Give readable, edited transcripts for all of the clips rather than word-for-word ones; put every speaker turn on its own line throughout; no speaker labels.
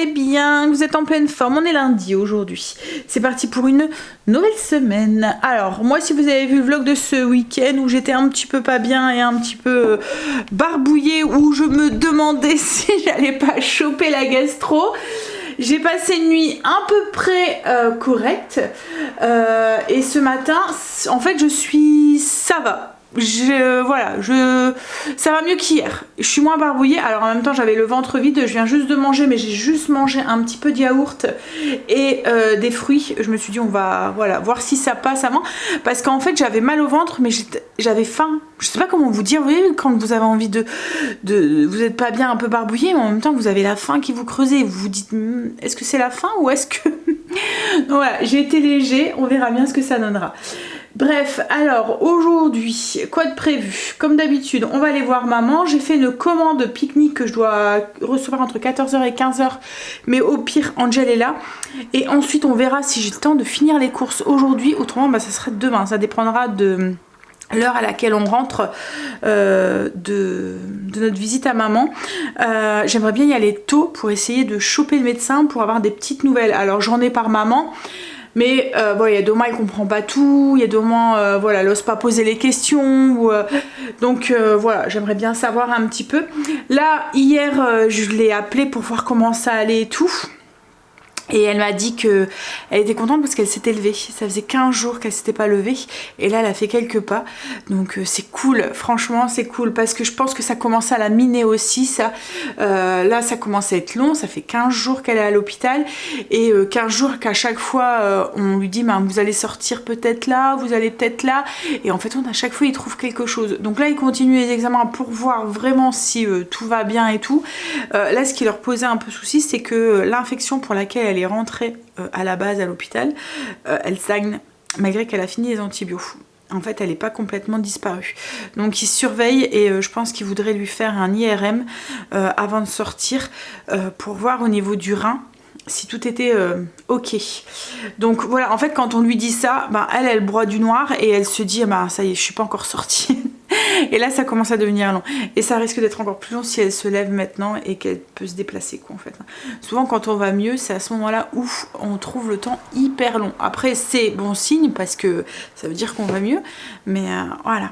allez bien, que vous êtes en pleine forme. On est lundi aujourd'hui. C'est parti pour une nouvelle semaine. Alors, moi, si vous avez vu le vlog de ce week-end où j'étais un petit peu pas bien et un petit peu barbouillée, où je me demandais si j'allais pas choper la gastro, j'ai passé une nuit à peu près correcte. Et ce matin, en fait, ça va. Ça va mieux qu'hier. Je suis moins barbouillée. Alors en même temps, j'avais le ventre vide. Je viens juste de manger, mais j'ai juste mangé un petit peu de yaourt et des fruits. Je me suis dit, on va voir si ça passe avant. Parce qu'en fait, j'avais mal au ventre, mais j'avais faim. Je sais pas comment vous dire. Vous voyez, quand vous avez envie vous êtes pas bien, un peu barbouillé, mais en même temps, vous avez la faim qui vous creuse et vous vous dites, est-ce que c'est la faim ou est-ce que... Donc voilà, j'ai été léger. On verra bien ce que ça donnera. Bref, alors aujourd'hui, quoi de prévu? Comme d'habitude, on va aller voir maman. J'ai fait une commande pique-nique que je dois recevoir entre 14h et 15h. Mais au pire, Angel est là. Et ensuite, on verra si j'ai le temps de finir les courses aujourd'hui. Autrement, ça sera demain. Ça dépendra de l'heure à laquelle on rentre de notre visite à maman. J'aimerais bien y aller tôt pour essayer de choper le médecin pour avoir des petites nouvelles. Alors, j'en ai par maman. Mais il y a des moments, elle comprend pas tout, il y a des moments, elle ose pas poser les questions. Donc j'aimerais bien savoir un petit peu. Là, hier, je l'ai appelée pour voir comment ça allait et tout. Et elle m'a dit qu'elle était contente parce qu'elle s'était levée. Ça faisait 15 jours qu'elle s'était pas levée. Et là, elle a fait quelques pas. Donc c'est cool. Franchement, c'est cool. Parce que je pense que ça commence à la miner aussi, ça. Là, ça commence à être long. Ça fait 15 jours qu'elle est à l'hôpital. Et 15 jours qu'à chaque fois, on lui dit, vous allez sortir peut-être là, vous allez peut-être là. Et en fait, à chaque fois, il trouve quelque chose. Donc là, il continue les examens pour voir vraiment si tout va bien et tout. Là, ce qui leur posait un peu souci, c'est que l'infection pour laquelle elle est rentrée à la base à l'hôpital, elle stagne malgré qu'elle a fini les antibiotiques. En fait, elle n'est pas complètement disparue. Donc, il surveille et je pense qu'il voudrait lui faire un IRM avant de sortir pour voir au niveau du rein si tout était ok. Donc voilà, en fait, quand on lui dit ça, elle broie du noir et elle se dit, ça y est, je suis pas encore sortie. Et là, ça commence à devenir long. Et ça risque d'être encore plus long si elle se lève maintenant et qu'elle peut se déplacer, en fait. Souvent, quand on va mieux, c'est à ce moment-là où on trouve le temps hyper long. Après, c'est bon signe parce que ça veut dire qu'on va mieux. Mais voilà.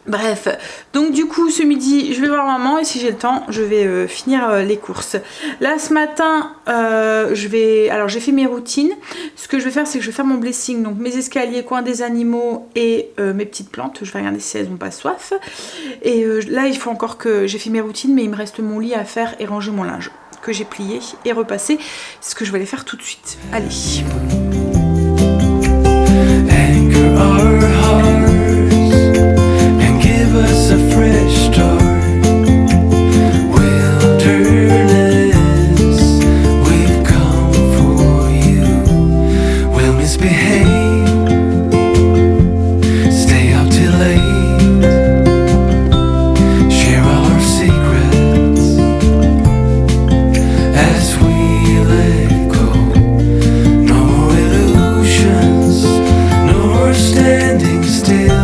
Bref, donc du coup ce midi je vais voir maman et si j'ai le temps je vais finir les courses. Là ce matin j'ai fait mes routines. Ce que je vais faire c'est que je vais faire mon blessing, donc mes escaliers, coin des animaux et mes petites plantes. Je vais regarder si elles n'ont pas soif. Et là il faut encore que j'ai fait mes routines, mais il me reste mon lit à faire et ranger mon linge que j'ai plié et repassé. C'est ce que je vais aller faire tout de suite. Allez.
Us a fresh start, wilderness, we've come for you. We'll misbehave, stay up till late, share our secrets as we let go. No more illusions, no more standing still.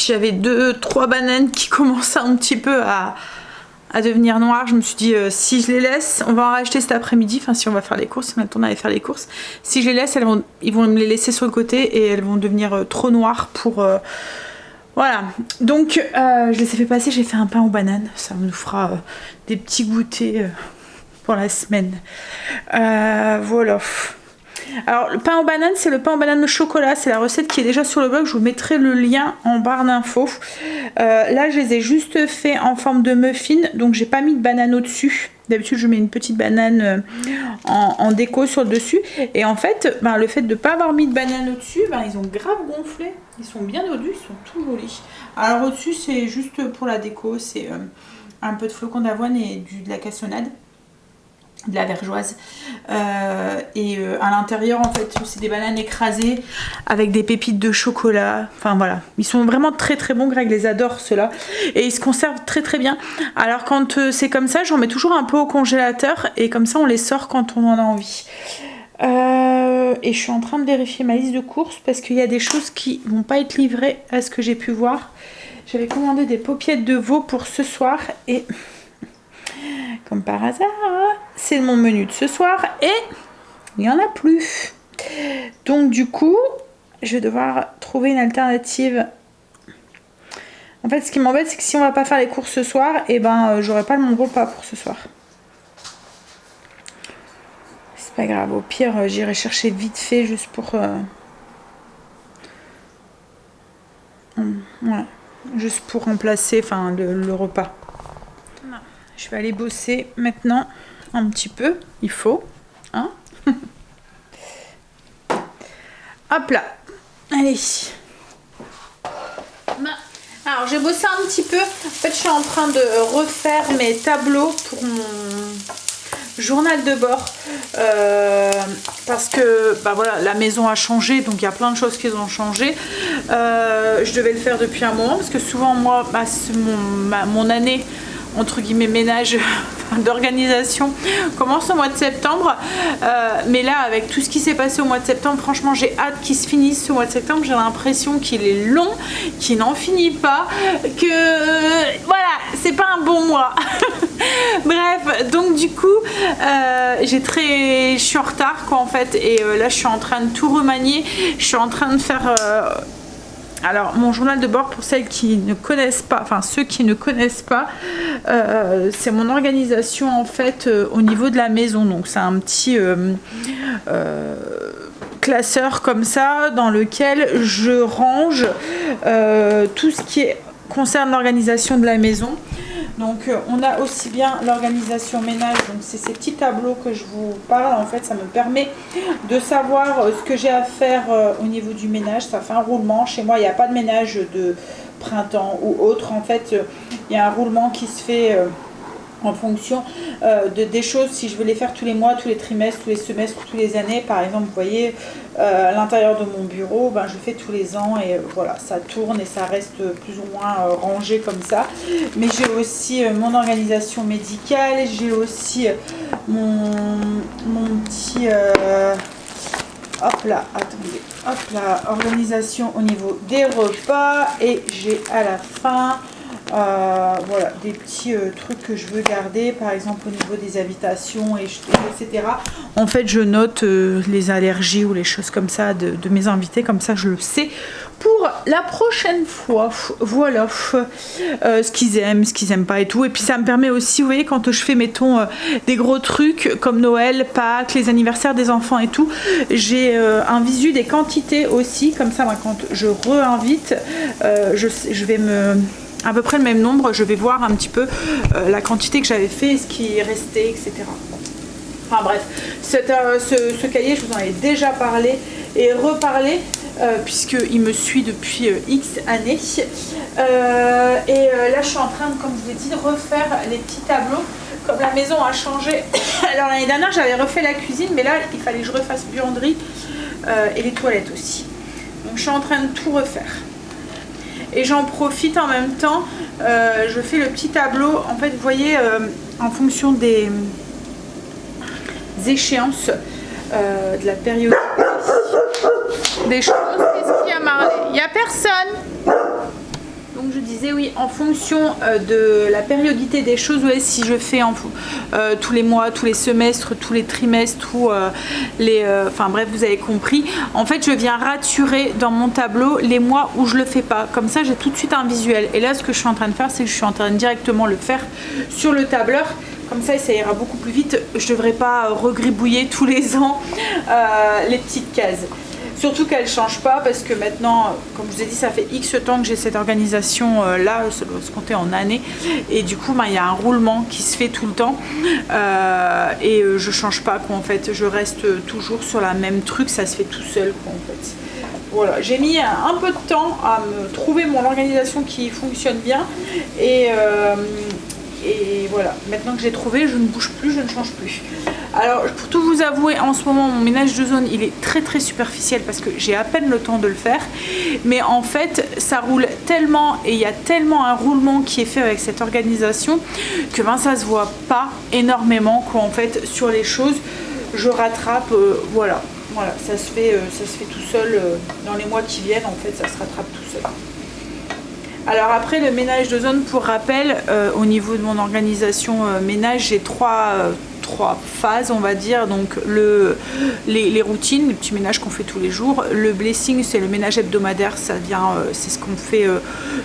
J'avais 2-3 bananes qui commençaient un petit peu à à devenir noires. Je me suis dit si je les laisse, on va en racheter cet après-midi, enfin si on va faire les courses, on a le temps d'aller faire les courses. Si je les laisse, ils vont me les laisser sur le côté et elles vont devenir trop noires pour... Voilà, donc je les ai fait passer, j'ai fait un pain aux bananes, ça nous fera des petits goûters pour la semaine. Voilà. Alors le pain aux bananes, c'est le pain aux bananes au chocolat, c'est la recette qui est déjà sur le blog, je vous mettrai le lien en barre d'infos. Là je les ai juste fait en forme de muffin, donc j'ai pas mis de banane au dessus. D'habitude je mets une petite banane en déco sur le dessus, et en fait le fait de ne pas avoir mis de banane au dessus, ils ont grave gonflé, ils sont bien au dessus, ils sont tout jolis. Alors au dessus c'est juste pour la déco, c'est un peu de flocons d'avoine et de la cassonade, de la vergeoise, et à l'intérieur en fait c'est des bananes écrasées avec des pépites de chocolat. Enfin voilà, ils sont vraiment très très bons. Greg les adore ceux-là et ils se conservent très très bien. Alors quand c'est comme ça, j'en mets toujours un peu au congélateur et comme ça on les sort quand on en a envie. Et je suis en train de vérifier ma liste de courses parce qu'il y a des choses qui vont pas être livrées à ce que j'ai pu voir. J'avais commandé des paupiettes de veau pour ce soir et comme par hasard, c'est mon menu de ce soir et il n'y en a plus. Donc du coup, je vais devoir trouver une alternative. En fait, ce qui m'embête, c'est que si on va pas faire les courses ce soir, et j'aurai pas mon repas pour ce soir. C'est pas grave, au pire, j'irai chercher vite fait juste pour... Voilà. Juste pour remplacer le repas. Je vais aller bosser maintenant un petit peu, il faut, hein. Hop là, allez. Alors j'ai bossé un petit peu, en fait je suis en train de refaire mes tableaux pour mon journal de bord, parce que voilà, la maison a changé, donc il y a plein de choses qui ont changé. Je devais le faire depuis un moment, parce que souvent moi, mon année entre guillemets ménage d'organisation commence au mois de septembre, mais là avec tout ce qui s'est passé au mois de septembre, franchement j'ai hâte qu'il se finisse ce mois de septembre. J'ai l'impression qu'il est long, qu'il n'en finit pas, que voilà, c'est pas un bon mois. Bref, donc du coup je suis en retard en fait, et là je suis en train de tout remanier. Je suis en train de faire alors mon journal de bord, pour celles qui ne connaissent pas, ceux qui ne connaissent pas, c'est mon organisation en fait au niveau de la maison. Donc c'est un petit classeur comme ça dans lequel je range tout ce qui concerne l'organisation de la maison. Donc on a aussi bien l'organisation ménage, donc c'est ces petits tableaux que je vous parle. En fait ça me permet de savoir ce que j'ai à faire au niveau du ménage. Ça fait un roulement. Chez moi il n'y a pas de ménage de printemps ou autre. En fait il y a un roulement qui se fait en fonction des choses, si je veux les faire tous les mois, tous les trimestres, tous les semestres, tous les années. Par exemple, vous voyez, à l'intérieur de mon bureau, je fais tous les ans et voilà, ça tourne et ça reste plus ou moins rangé comme ça. Mais j'ai aussi mon organisation médicale, j'ai aussi mon petit... hop là, attendez, hop là, organisation au niveau des repas, et j'ai à la fin... voilà, des petits trucs que je veux garder, par exemple au niveau des habitations, etc. En fait je note les allergies ou les choses comme ça de mes invités, comme ça je le sais pour la prochaine fois. Voilà, ce qu'ils aiment, ce qu'ils aiment pas et tout. Et puis ça me permet aussi, vous voyez, quand je fais mettons des gros trucs comme Noël, Pâques, les anniversaires des enfants et tout, j'ai un visu des quantités aussi, comme ça quand je réinvite, je vais à peu près le même nombre, je vais voir un petit peu la quantité que j'avais fait, ce qui restait, etc. Enfin bref, ce cahier, je vous en avais déjà parlé et reparlé, puisqu'il me suit depuis X années. Là, je suis en train, comme je vous l'ai dit, de refaire les petits tableaux. Comme la maison a changé, alors l'année dernière, j'avais refait la cuisine, mais là, il fallait que je refasse buanderie et les toilettes aussi. Donc, je suis en train de tout refaire. Et j'en profite en même temps, je fais le petit tableau, en fait vous voyez, en fonction des échéances de la période des choses. Qu'est-ce qu'il y a, Marley? Il n'y a personne. Donc je disais oui, oui, en fonction de la périodité des choses, ouais, si je fais tous les mois, tous les semestres, tous les trimestres ou enfin bref, vous avez compris. En fait, je viens raturer dans mon tableau les mois où je le fais pas. Comme ça, j'ai tout de suite un visuel. Et là, ce que je suis en train de faire, c'est que je suis en train de directement le faire sur le tableur. Comme ça ira beaucoup plus vite. Je devrais pas regribouiller tous les ans les petites cases. Surtout qu'elle ne change pas parce que maintenant, comme je vous ai dit, ça fait X temps que j'ai cette organisation là, ça doit se compter en années. Et du coup, il y a un roulement qui se fait tout le temps. Et je change pas quoi en fait. Je reste toujours sur la même truc, ça se fait tout seul quoi en fait. Voilà, j'ai mis un peu de temps à me trouver mon organisation qui fonctionne bien. Et voilà, maintenant que j'ai trouvé, je ne bouge plus, je ne change plus. Alors, pour tout vous avouer, en ce moment, mon ménage de zone, il est très très superficiel parce que j'ai à peine le temps de le faire. Mais en fait, ça roule tellement et il y a tellement un roulement qui est fait avec cette organisation que ça se voit pas énormément quoi en fait sur les choses. Je rattrape, voilà, ça se fait tout seul dans les mois qui viennent. En fait, ça se rattrape tout seul. Alors après le ménage de zone, pour rappel, au niveau de mon organisation ménage, j'ai trois phases on va dire. Donc les routines, les petits ménages qu'on fait tous les jours. Le blessing, c'est le ménage hebdomadaire, ça vient, c'est ce qu'on fait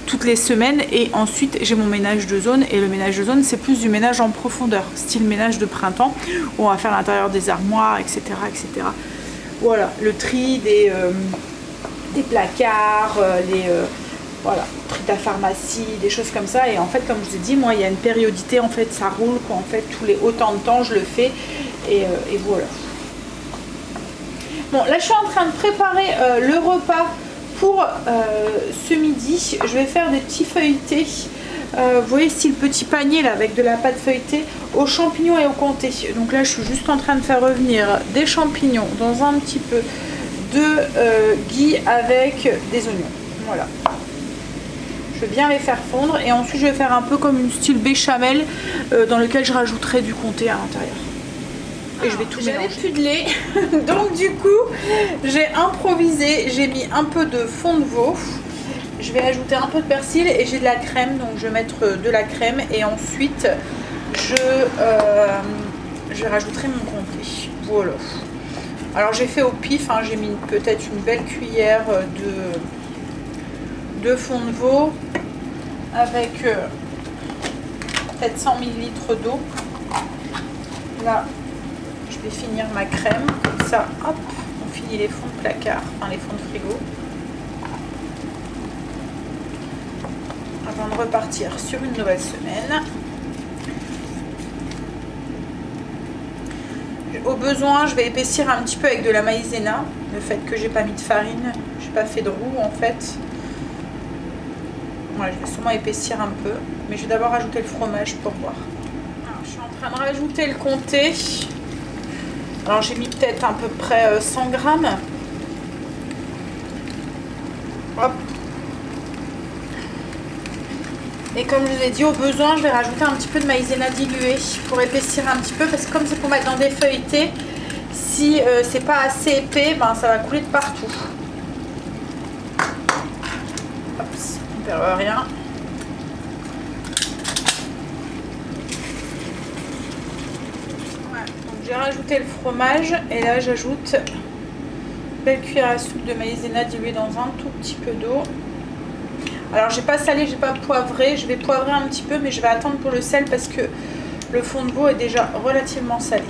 toutes les semaines. Et ensuite j'ai mon ménage de zone, et le ménage de zone c'est plus du ménage en profondeur, style ménage de printemps, où on va faire l'intérieur des armoires, etc. etc. Voilà, le tri des placards, voilà, tri de la pharmacie, des choses comme ça. Et en fait, comme je vous ai dit, moi il y a une périodité, en fait ça roule quoi, en fait tous les autant de temps je le fais, et voilà. Bon, là je suis en train de préparer le repas pour ce midi. Je vais faire des petits feuilletés, vous voyez, style petit panier là, avec de la pâte feuilletée aux champignons et au comté. Donc là je suis juste en train de faire revenir des champignons dans un petit peu de ghee avec des oignons. Voilà, je vais bien les faire fondre, et ensuite je vais faire un peu comme une style béchamel dans lequel je rajouterai du comté à l'intérieur. Et je vais tout mélanger. J'avais plus de lait, donc du coup j'ai improvisé, j'ai mis un peu de fond de veau, je vais ajouter un peu de persil, et j'ai de la crème, donc je vais mettre de la crème, et ensuite je rajouterai mon comté. Voilà. Alors j'ai fait au pif, hein, j'ai mis peut-être une belle cuillère de fond de veau avec peut-être 100 ml d'eau. Là je vais finir ma crème, comme ça hop, on finit les fonds de placard, enfin les fonds de frigo, avant de repartir sur une nouvelle semaine. Au besoin, je vais épaissir un petit peu avec de la maïzena, le fait que j'ai pas mis de farine, j'ai pas fait de roux en fait. Voilà, je vais sûrement épaissir un peu, mais je vais d'abord rajouter le fromage pour voir. Alors, je suis en train de rajouter le comté. Alors j'ai mis peut-être à peu près 100 grammes. Hop. Et comme je vous ai dit, au besoin, je vais rajouter un petit peu de maïzena diluée pour épaissir un petit peu, parce que comme c'est pour mettre dans des feuilletés, si c'est pas assez épais, ça va couler de partout. Hop, on ne perd rien. Voilà, donc j'ai rajouté le fromage, et là j'ajoute une belle cuillère à soupe de maïzena diluée dans un tout petit peu d'eau. Alors j'ai pas salé, j'ai pas poivré, je vais poivrer un petit peu, mais je vais attendre pour le sel parce que le fond de veau est déjà relativement salé.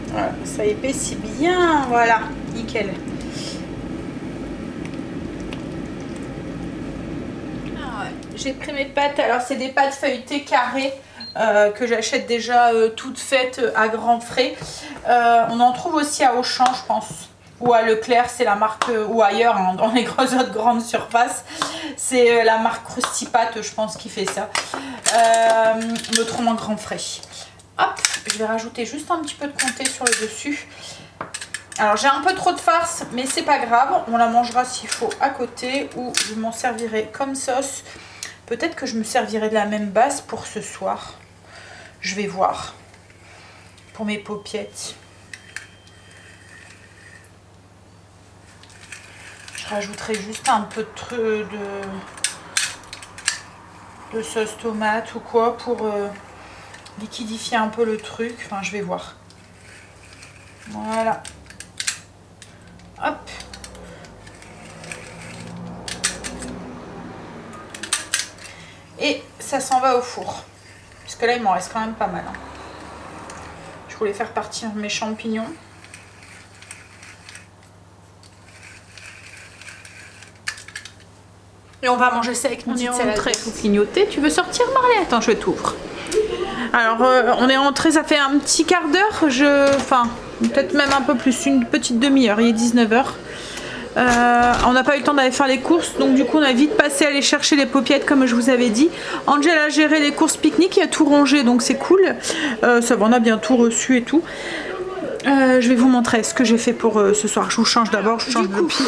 Voilà, ça épaissit bien, voilà, nickel. J'ai pris mes pâtes, alors c'est des pâtes feuilletées carrées. Que j'achète déjà toutes faites à grands frais. On en trouve aussi à Auchan, je pense, ou à Leclerc, c'est la marque, ou ailleurs, hein, dans les autres grandes surfaces. C'est la marque Crustipat, je pense, qui fait ça. Me trouve en grand frais. Hop, je vais rajouter juste un petit peu de comté sur le dessus. Alors j'ai un peu trop de farce, mais c'est pas grave, on la mangera s'il faut à côté, ou je m'en servirai comme sauce. Peut-être que je me servirai de la même base pour ce soir. Je vais voir. Pour mes paupiettes. rajouterai juste un peu de sauce tomate ou quoi pour liquidifier un peu le truc. Enfin, je vais voir. Voilà. Hop. Et ça s'en va au four. Parce que là, il m'en reste quand même pas mal. Hein. Je voulais faire partir mes champignons. Et on va manger ça avec une petite salade. Faut clignoter. Tu veux sortir, Marley? Attends, je t'ouvre. Alors, on est rentré, ça fait un petit quart d'heure. Enfin, peut-être même un peu plus, une petite demi-heure. Il est 19h. On n'a pas eu le temps d'aller faire les courses, donc du coup on a vite passé à aller chercher les paupiètes comme je vous avais dit. Angel a géré les courses pique-nique, il a tout rangé, donc c'est cool. Ça va, on a bien tout reçu et tout. Je vais vous montrer ce que j'ai fait pour ce soir. Je vous change d'abord, je change de pied.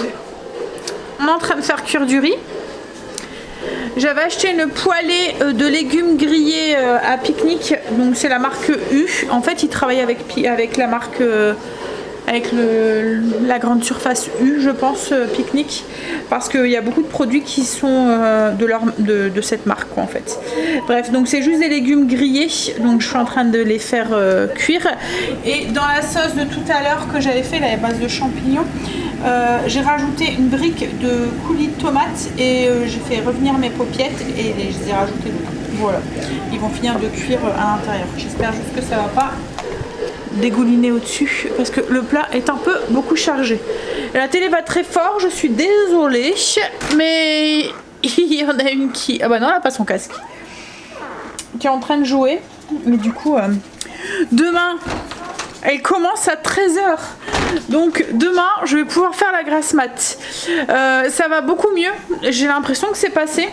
On est en train de faire cuire du riz. J'avais acheté une poêlée de légumes grillés à pique-nique, donc c'est la marque U. En fait, ils travaillent avec la marque... avec la grande surface U, je pense, pique-nique, parce qu'il y a beaucoup de produits qui sont de cette marque, quoi, en fait. Bref, donc c'est juste des légumes grillés, donc je suis en train de les faire cuire. Et dans la sauce de tout à l'heure que j'avais fait, la base de champignons, j'ai rajouté une brique de coulis de tomates et j'ai fait revenir mes paupiettes et je les ai rajoutées dedans. Voilà, ils vont finir de cuire à l'intérieur. J'espère juste que ça va pas dégouliner au-dessus parce que le plat est un peu beaucoup chargé. Et la télé va très fort, je suis désolée, mais il y en a une qui... Ah bah non, elle n'a pas son casque. Qui est en train de jouer. Mais du coup, demain, elle commence à 13h. Donc demain, je vais pouvoir faire la grasse mat. Ça va beaucoup mieux. J'ai l'impression que c'est passé.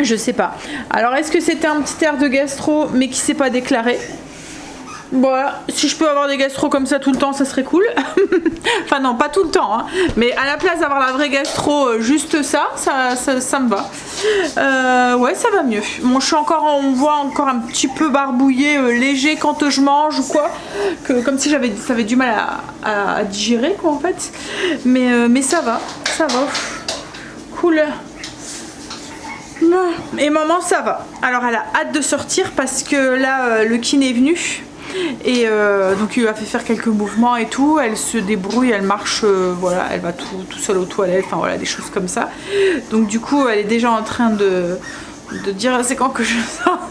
Je sais pas. Alors, est-ce que c'était un petit air de gastro, mais qui s'est pas déclaré? Voilà, si je peux avoir des gastro comme ça tout le temps, ça serait cool. Enfin non, pas tout le temps, hein. Mais à la place d'avoir la vraie gastro, juste ça me va. Ouais, ça va mieux. Bon, je suis encore, on voit encore un petit peu barbouillé, léger quand je mange ou quoi, comme si ça avait du mal à digérer, quoi, en fait. Mais ça va. Cool. Et maman, ça va. Alors, elle a hâte de sortir parce que là, le kiné est venu. Et donc il lui a fait faire quelques mouvements et tout, elle se débrouille, elle marche, voilà, elle va tout seule aux toilettes, enfin voilà, des choses comme ça. Donc du coup elle est déjà en train de dire c'est quand que je sors,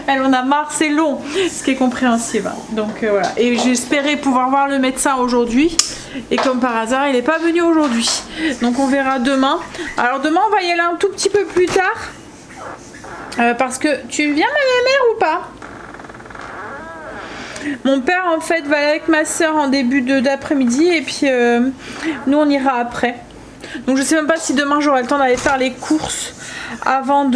elle en a marre, c'est long, ce qui est compréhensible. Donc voilà, et j'espérais pouvoir voir le médecin aujourd'hui, et comme par hasard il n'est pas venu aujourd'hui. Donc on verra demain. Alors demain on va y aller un tout petit peu plus tard, parce que tu viens ma mère ou pas? Mon père en fait va aller avec ma soeur en début d'après-midi et puis nous on ira après. Donc je sais même pas si demain j'aurai le temps d'aller faire les courses avant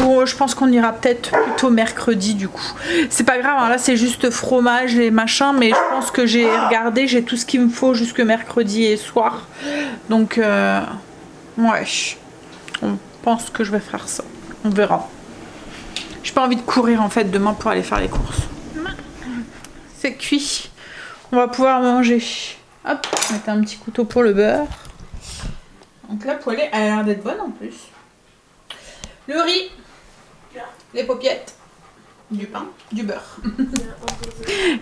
ou je pense qu'on ira peut-être plutôt mercredi du coup. C'est pas grave, hein, là c'est juste fromage et machin, mais je pense que j'ai regardé, j'ai tout ce qu'il me faut jusque mercredi et soir. Donc ouais, on pense que je vais faire ça. On verra. J'ai pas envie de courir en fait demain pour aller faire les courses. C'est cuit. On va pouvoir manger. Hop, mettre un petit couteau pour le beurre. Donc la poêlée, elle a l'air d'être bonne en plus. Le riz, les paupiettes, du pain, du beurre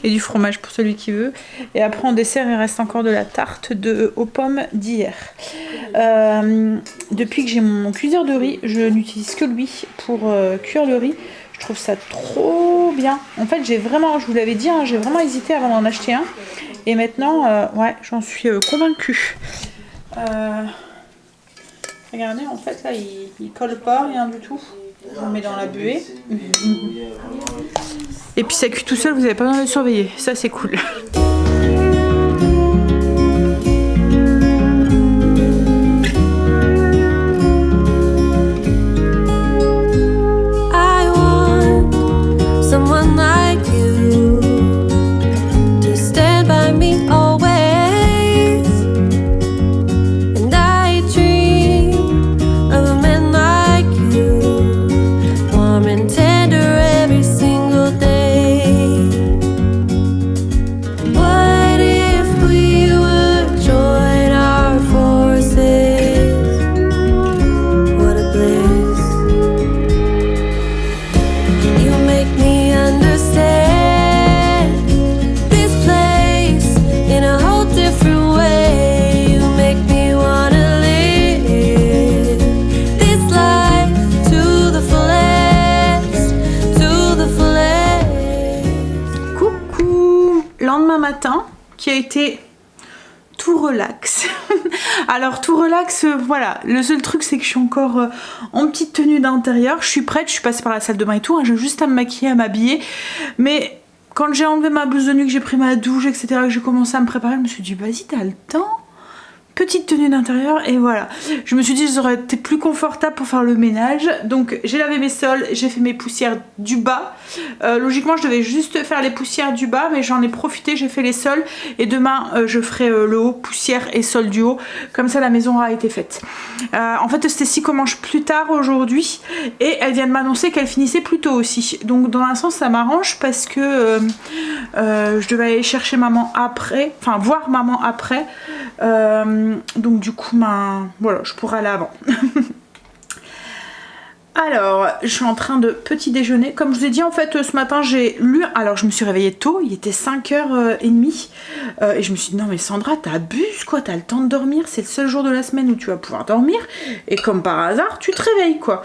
et du fromage pour celui qui veut. Et après en dessert, il reste encore de la tarte aux pommes d'hier. Depuis que j'ai mon cuiseur de riz, je n'utilise que lui pour cuire le riz. Je trouve ça trop bien. En fait, j'ai vraiment, je vous l'avais dit, hein, j'ai vraiment hésité avant d'en acheter un. Et maintenant, ouais, j'en suis convaincue. Regardez, en fait, là, il colle pas, rien du tout. Je le mets dans la buée. Et puis ça cuit tout seul, vous n'avez pas besoin de le surveiller. Ça, c'est cool. matin qui a été tout relax. Alors tout relax, voilà, le seul truc c'est que je suis encore en petite tenue d'intérieur, je suis prête, je suis passée par la salle de bain et tout, hein, j'ai juste à me maquiller, à m'habiller, mais quand j'ai enlevé ma blouse de nuit, que j'ai pris ma douche, etc., que j'ai commencé à me préparer, je me suis dit vas-y, t'as le temps, petite tenue d'intérieur, et voilà. Je me suis dit j'aurais été plus confortable pour faire le ménage, donc j'ai lavé mes sols, j'ai fait mes poussières du bas. Logiquement je devais juste faire les poussières du bas, mais j'en ai profité, j'ai fait les sols, et demain je ferai le haut, poussière et sol du haut, comme ça la maison aura été faite. En fait Stécie commence plus tard aujourd'hui, et elle vient de m'annoncer qu'elle finissait plus tôt aussi, donc dans un sens ça m'arrange parce que je devais aller chercher maman après, enfin voir maman après. Donc du coup voilà, je pourrais aller avant. Alors, je suis en train de petit déjeuner. Comme je vous ai dit, en fait, ce matin, j'ai lu... Alors, je me suis réveillée tôt, il était 5h30. Et je me suis dit, non mais Sandra, t'abuses quoi, t'as le temps de dormir. C'est le seul jour de la semaine où tu vas pouvoir dormir. Et comme par hasard, tu te réveilles quoi.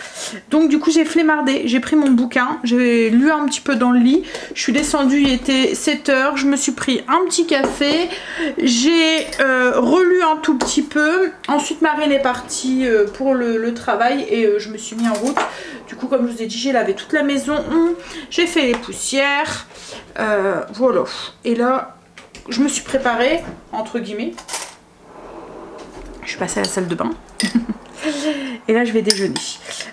Donc, du coup, j'ai flemmardé. J'ai pris mon bouquin, j'ai lu un petit peu dans le lit. Je suis descendue, il était 7h. Je me suis pris un petit café. J'ai relu un tout petit peu. Ensuite, Marine est partie pour le travail. Et je me suis mis en route. Du coup, comme je vous ai dit, j'ai lavé toute la maison, j'ai fait les poussières, voilà. Et là, je me suis préparée, entre guillemets. Je suis passée à la salle de bain. Et là, je vais déjeuner.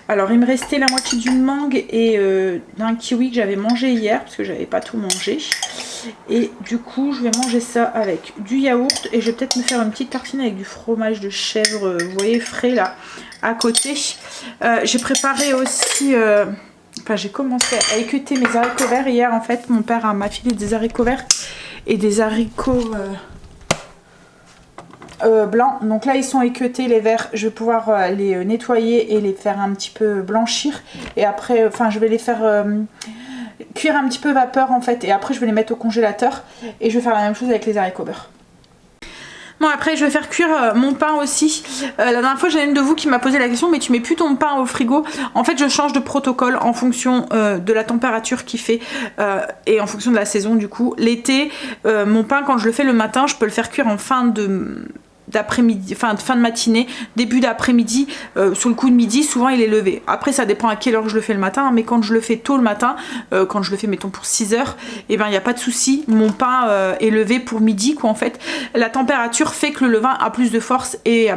Alors, il me restait la moitié d'une mangue et d'un kiwi que j'avais mangé hier, parce que j'avais pas tout mangé. Et du coup, je vais manger ça avec du yaourt. Et je vais peut-être me faire une petite tartine avec du fromage de chèvre, vous voyez, frais là, à côté. J'ai préparé aussi... Enfin, j'ai commencé à équeuter mes haricots verts. Hier, en fait, mon père m'a filé des haricots verts et des haricots... blancs. Donc là ils sont équeutés les verts, je vais pouvoir les nettoyer et les faire un petit peu blanchir, et après enfin je vais les faire cuire un petit peu vapeur en fait, et après je vais les mettre au congélateur et je vais faire la même chose avec les haricots beurre. Bon, après je vais faire cuire mon pain aussi. La dernière fois j'ai une de vous qui m'a posé la question, mais tu mets plus ton pain au frigo? En fait je change de protocole en fonction de la température qu'il fait et en fonction de la saison. Du coup l'été mon pain, quand je le fais le matin, je peux le faire cuire en fin d'après-midi, fin de matinée, début d'après-midi, sur le coup de midi, souvent il est levé. Après ça dépend à quelle heure je le fais le matin, mais quand je le fais tôt le matin, quand je le fais mettons pour 6h, et ben il n'y a pas de souci, mon pain est levé pour midi quoi en fait. La température fait que le levain a plus de force et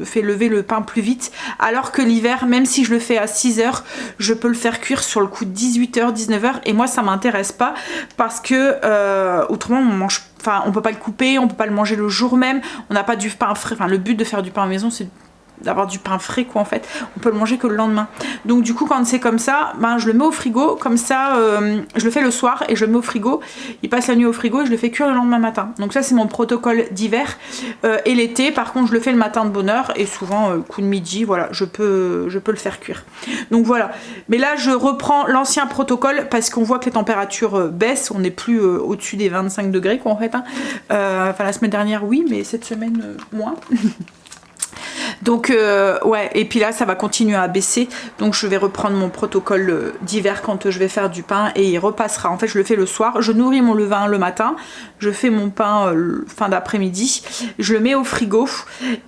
fait lever le pain plus vite, alors que l'hiver, même si je le fais à 6h, je peux le faire cuire sur le coup de 18h, 19h, et moi ça m'intéresse pas parce que autrement on mange. Enfin, on peut pas le couper, on peut pas le manger le jour même, on n'a pas du pain frais. Enfin, le but de faire du pain à maison, c'est d'avoir du pain frais quoi en fait. On peut le manger que le lendemain. Donc du coup quand c'est comme ça, ben je le mets au frigo, comme ça je le fais le soir et je le mets au frigo. Il passe la nuit au frigo et je le fais cuire le lendemain matin. Donc ça c'est mon protocole d'hiver. Et l'été par contre je le fais le matin de bonne heure, et souvent coup de midi, voilà, je peux le faire cuire. Donc voilà. Mais là je reprends l'ancien protocole parce qu'on voit que les températures baissent, on n'est plus au-dessus des 25 degrés quoi en fait. Enfin la semaine dernière oui, mais cette semaine moins. Donc ouais, et puis là ça va continuer à baisser, donc je vais reprendre mon protocole d'hiver quand je vais faire du pain, et il repassera. En fait je le fais le soir, je nourris mon levain le matin, je fais mon pain fin d'après-midi, je le mets au frigo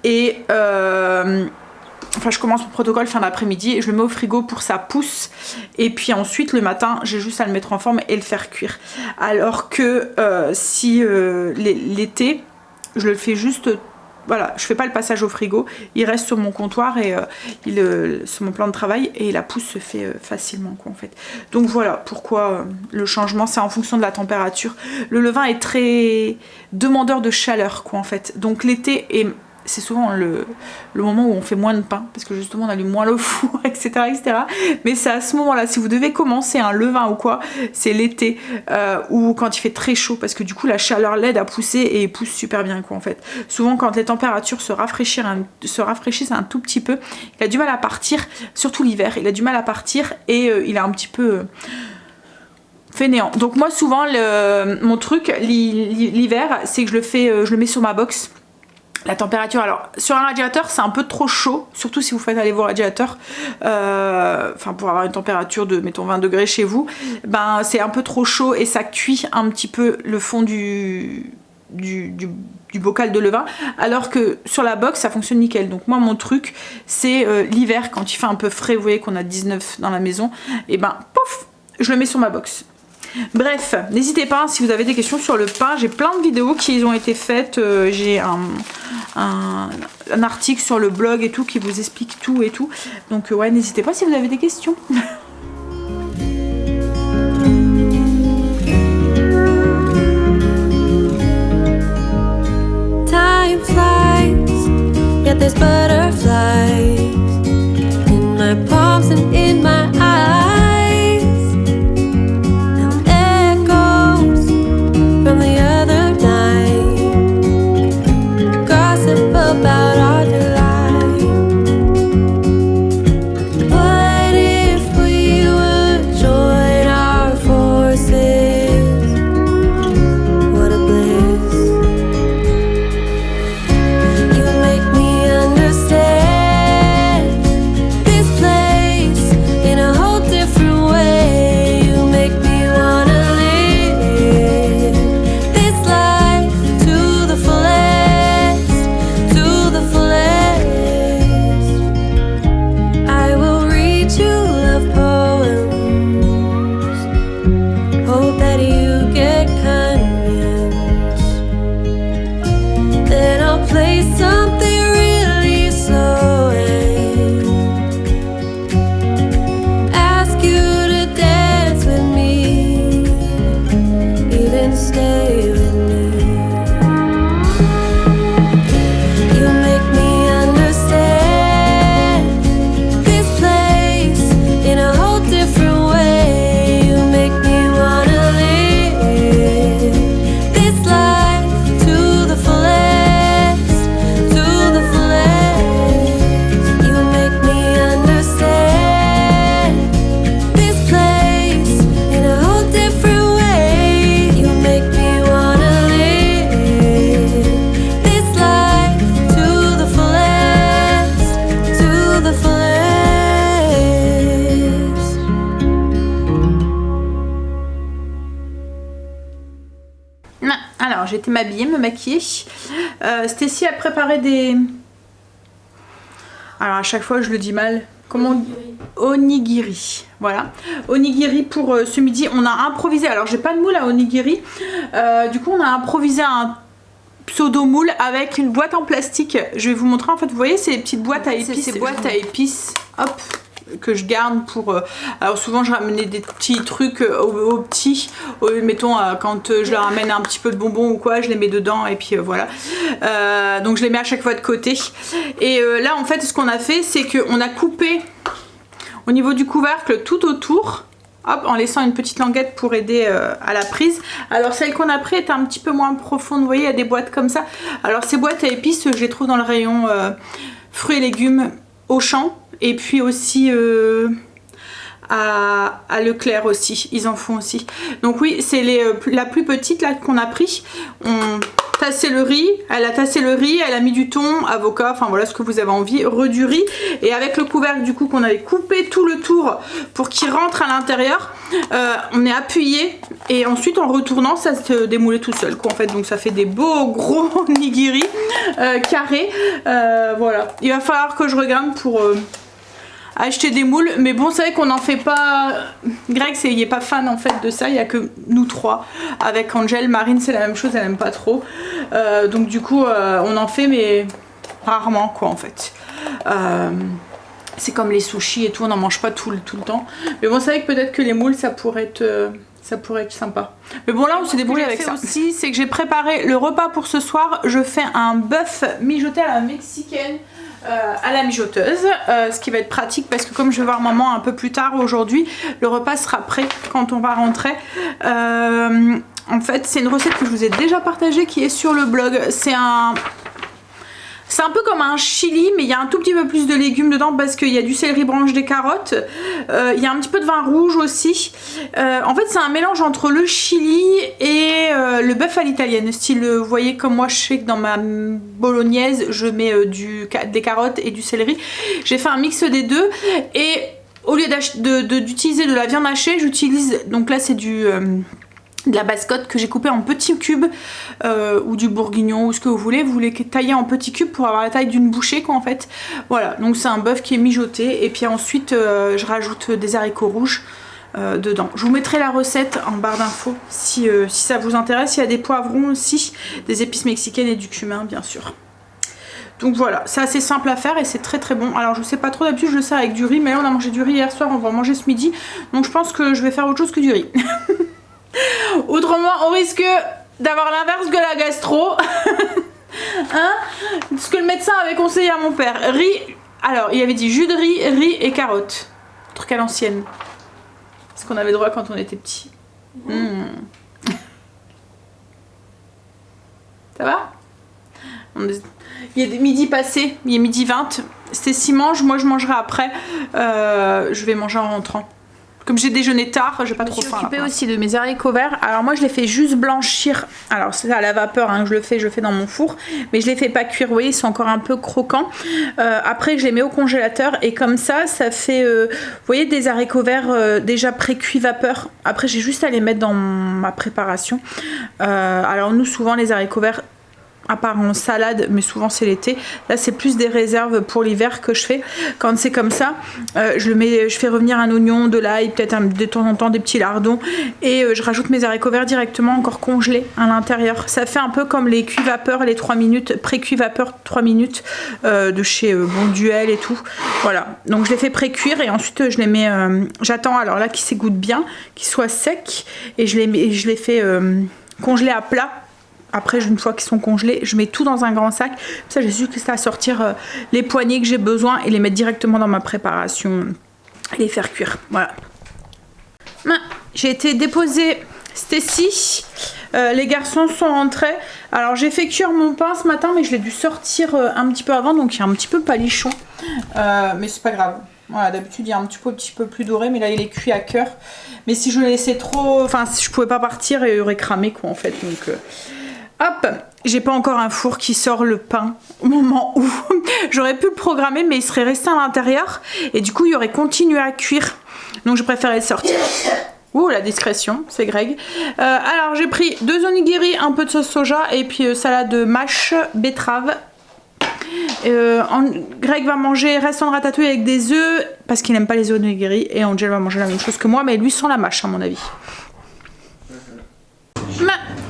et enfin je commence mon protocole fin d'après-midi et je le mets au frigo pour que ça pousse, et puis ensuite le matin j'ai juste à le mettre en forme et le faire cuire. Alors que si l'été je le fais juste... Voilà, je fais pas le passage au frigo, il reste sur mon comptoir et sur mon plan de travail, et la pousse se fait facilement quoi en fait. Donc voilà pourquoi le changement, c'est en fonction de la température. Le levain est très demandeur de chaleur quoi en fait. Donc l'été c'est souvent le moment où on fait moins de pain, parce que justement on allume moins le four, etc., etc. Mais c'est à ce moment-là, si vous devez commencer un levain ou quoi, c'est l'été, ou quand il fait très chaud, parce que du coup la chaleur l'aide à pousser et il pousse super bien quoi en fait. Souvent quand les températures se rafraîchissent un tout petit peu, il a du mal à partir, surtout l'hiver, il a du mal à partir, et il est un petit peu... fainéant. Donc moi souvent mon truc l'hiver, c'est que je le mets sur ma box. La température, alors sur un radiateur c'est un peu trop chaud, surtout si vous faites aller vos radiateurs, enfin pour avoir une température de mettons 20 degrés chez vous, ben c'est un peu trop chaud et ça cuit un petit peu le fond du bocal de levain, alors que sur la box ça fonctionne nickel. Donc moi mon truc c'est l'hiver quand il fait un peu frais, vous voyez qu'on a 19 dans la maison, et ben pouf, je le mets sur ma box. Bref, n'hésitez pas si vous avez des questions sur le pain, j'ai plein de vidéos qui ont été faites, j'ai un article sur le blog et tout qui vous explique tout et tout, donc ouais, n'hésitez pas si vous avez des questions.
Time flies, yet there's butterflies in my palms and in my eyes, and echoes from the other night gossip about our delight. What if we would join our forces? What a bliss. You make me understand this place in a whole different way. You make me wanna live this life to the fullest, to the fullest. I will read you love poems, hope that you get convinced. Then I'll play something really slow and ask you to dance with me, even stay with me. You make me understand this place in a whole different way. You make me wanna live this life to the fullest, to the fullest. You make me understand this place in a whole different way. You make me wanna live this life to the fullest, to the fullest.
Alors j'ai été m'habiller, me maquiller. Stécie a préparé des... Alors à chaque fois je le dis mal. Comment onigiri. Voilà. Onigiri pour ce midi. On a improvisé. Alors j'ai pas de moule à onigiri. Du coup on a improvisé un pseudo moule avec une boîte en plastique. Je vais vous montrer. En fait vous voyez ces petites boîtes à épices. Ces boîtes à épices. Hop. Que je garde pour... alors souvent je ramenais des petits trucs aux petits, mettons quand je leur ramène un petit peu de bonbons ou quoi, je les mets dedans et puis voilà. Donc je les mets à chaque fois de côté. Et là en fait ce qu'on a fait c'est qu'on a coupé au niveau du couvercle tout autour. Hop, en laissant une petite languette pour aider à la prise. Alors celle qu'on a pris est un petit peu moins profonde, vous voyez, il y a des boîtes comme ça. Alors ces boîtes à épices, je les trouve dans le rayon fruits et légumes Auchan. Et puis aussi à Leclerc aussi, ils en font aussi. Donc oui, c'est la plus petite là qu'on a pris. On tassait le riz, elle a tassé le riz, elle a mis du thon, avocat, enfin voilà ce que vous avez envie, du riz. Et avec le couvercle du coup qu'on avait coupé tout le tour pour qu'il rentre à l'intérieur, on est appuyé et ensuite en retournant ça se démoulait tout seul quoi en fait. Donc ça fait des beaux gros nigiri carrés. Voilà, il va falloir que je regarde pour... acheter des moules, mais bon c'est vrai qu'on n'en fait pas. Greg il n'est pas fan en fait de ça, il n'y a que nous trois avec Angel. Marine c'est la même chose, elle n'aime pas trop, donc du coup on en fait mais rarement quoi en fait. C'est comme les sushis et tout, on n'en mange pas tout le temps, mais bon c'est vrai que peut-être que les moules ça pourrait être sympa. Mais bon là on s'est débrouillé avec ça aussi. C'est que j'ai préparé le repas pour ce soir. Je fais un bœuf mijoté à la mexicaine à la mijoteuse, ce qui va être pratique parce que comme je vais voir maman un peu plus tard aujourd'hui, le repas sera prêt quand on va rentrer. En fait c'est une recette que je vous ai déjà partagée qui est sur le blog. C'est un C'est un peu comme un chili, mais il y a un tout petit peu plus de légumes dedans parce qu'il y a du céleri branche, des carottes. Il y a un petit peu de vin rouge aussi. En fait, c'est un mélange entre le chili et le bœuf à l'italienne. Style, vous voyez, comme moi, je sais que dans ma bolognaise, je mets des carottes et du céleri. J'ai fait un mix des deux. Et au lieu d'utiliser de la viande hachée, j'utilise... Donc là, c'est de la basse-côte que j'ai coupée en petits cubes ou du bourguignon ou ce que vous voulez tailler en petits cubes pour avoir la taille d'une bouchée quoi en fait. Voilà, donc c'est un bœuf qui est mijoté et puis ensuite je rajoute des haricots rouges dedans. Je vous mettrai la recette en barre d'infos si ça vous intéresse. Il y a des poivrons aussi, des épices mexicaines et du cumin bien sûr. Donc voilà, c'est assez simple à faire et c'est très très bon. Alors je sais pas trop, d'habitude je le sers avec du riz, mais là on a mangé du riz hier soir, on va en manger ce midi. Donc je pense que je vais faire autre chose que du riz. Autrement, on risque d'avoir l'inverse que la gastro. Hein? Ce que le médecin avait conseillé à mon père. Riz, alors il avait dit jus de riz et carottes. Truc à l'ancienne. Ce qu'on avait droit quand on était petit. Ça va? Il y a midi passé, il est midi 20. Stécie mange, moi je mangerai après. Je vais manger en rentrant. Comme j'ai déjeuné tard, j'ai pas trop faim. Je m'occupe aussi de mes haricots verts. Alors moi je les fais juste blanchir. Alors c'est à la vapeur hein, que je le fais dans mon four. Mais je les fais pas cuire, vous voyez, ils sont encore un peu croquants. Après je les mets au congélateur et comme ça fait, vous voyez, des haricots verts déjà pré-cuits vapeur. Après j'ai juste à les mettre dans ma préparation. Alors nous souvent les haricots verts, à part en salade, mais souvent c'est l'été. Là c'est plus des réserves pour l'hiver que je fais. Quand c'est comme ça, je fais revenir un oignon, de l'ail, peut-être de temps en temps des petits lardons et je rajoute mes haricots verts directement encore congelés à l'intérieur. Ça fait un peu comme les cuits vapeur, les 3 minutes, pré-cuits vapeur 3 minutes de chez Bonduel et tout. Voilà, donc je les fais pré-cuire et ensuite je les mets, j'attends alors là qu'ils s'égoutent bien, qu'ils soient secs et je les fais congeler à plat. Après, une fois qu'ils sont congelés, je mets tout dans un grand sac. Ça, j'ai juste à sortir les poignées que j'ai besoin et les mettre directement dans ma préparation et les faire cuire. Voilà. J'ai été déposer Stécie. Les garçons sont rentrés. Alors, j'ai fait cuire mon pain ce matin, mais je l'ai dû sortir un petit peu avant. Donc, il est un petit peu palichon. Mais c'est pas grave. Voilà, d'habitude il est un petit peu plus doré, mais là il est cuit à cœur. Mais si je le laissais trop... Enfin, si je pouvais pas partir, il aurait cramé quoi en fait. Donc... Hop, j'ai pas encore un four qui sort le pain au moment où j'aurais pu le programmer, mais il serait resté à l'intérieur et du coup il aurait continué à cuire. Donc je préférais le sortir. Ouh, la discrétion, c'est Greg. Alors j'ai pris 2 onigiri, un peu de sauce soja et puis salade de mâche, betterave. Greg va manger reste en ratatouille avec des œufs parce qu'il n'aime pas les onigiri et Angel va manger la même chose que moi, mais lui sans la mâche à mon avis.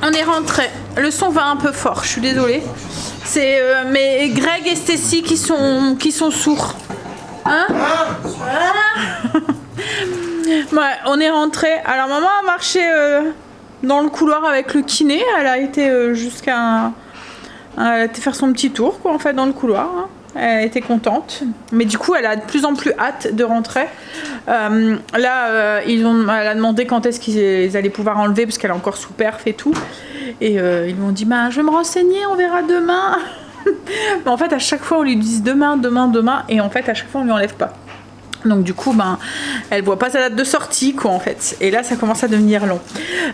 On est rentré. Le son va un peu fort, je suis désolée. C'est mais Greg et Stécie qui sont sourds. Hein? Ouais, on est rentré. Alors maman a marché dans le couloir avec le kiné. Elle a été elle a été faire son petit tour quoi en fait dans le couloir. Hein. Elle était contente, mais du coup elle a de plus en plus hâte de rentrer. Elle a demandé quand est-ce qu'ils allaient pouvoir enlever parce qu'elle est encore sous perf et tout. Et ils lui ont dit je vais me renseigner, on verra demain. Mais en fait à chaque fois on lui dit demain et en fait à chaque fois on lui enlève pas. Donc du coup elle voit pas sa date de sortie quoi en fait et là ça commence à devenir long.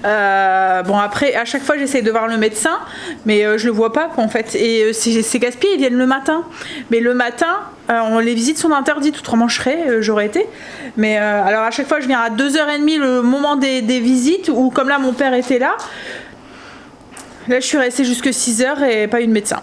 Bon après à chaque fois j'essaie de voir le médecin mais je le vois pas quoi en fait et c'est gaspillé, ils viennent le matin mais le matin les visites sont interdites, autrement j'aurais été mais alors à chaque fois je viens à 2h30 le moment des visites ou comme là mon père était là je suis restée jusque 6h et pas eu de médecin.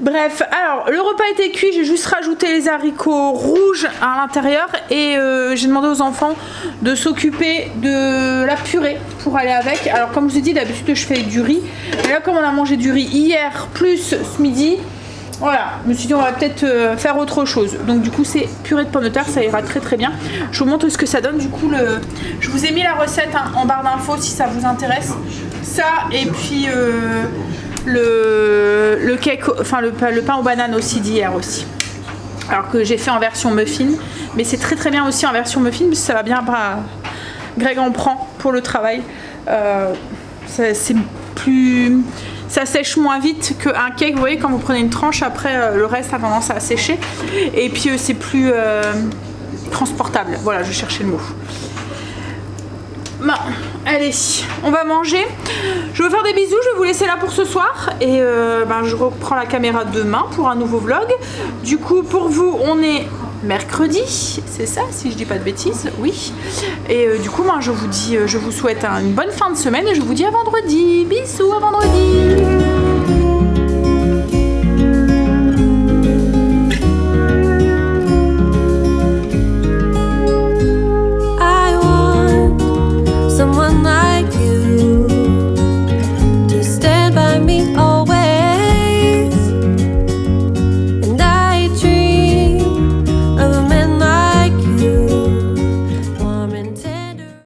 Bref, alors le repas était cuit, j'ai juste rajouté les haricots rouges à l'intérieur et j'ai demandé aux enfants de s'occuper de la purée pour aller avec. Alors comme je vous ai dit, d'habitude je fais du riz, mais là comme on a mangé du riz hier plus ce midi, voilà, je me suis dit on va peut-être faire autre chose. Donc du coup c'est purée de pommes de terre, ça ira très très bien. Je vous montre ce que ça donne. Du coup je vous ai mis la recette en barre d'infos si ça vous intéresse. Ça et puis le cake, enfin le pain aux bananes aussi d'hier aussi. Alors que j'ai fait en version muffin, mais c'est très très bien aussi en version muffin parce que ça va bien. Greg en prend pour le travail. C'est ça sèche moins vite qu'un cake. Vous voyez, quand vous prenez une tranche, après le reste a tendance à sécher. Et puis c'est plus transportable. Voilà, je cherchais le mot. Bon, allez, on va manger. Je vais vous faire des bisous, je vais vous laisser là pour ce soir. Et je reprends la caméra demain pour un nouveau vlog. Du coup, pour vous, on est mercredi, c'est ça, si je dis pas de bêtises, oui. Et du coup, je vous souhaite une bonne fin de semaine et je vous dis à vendredi. Bisous, à vendredi.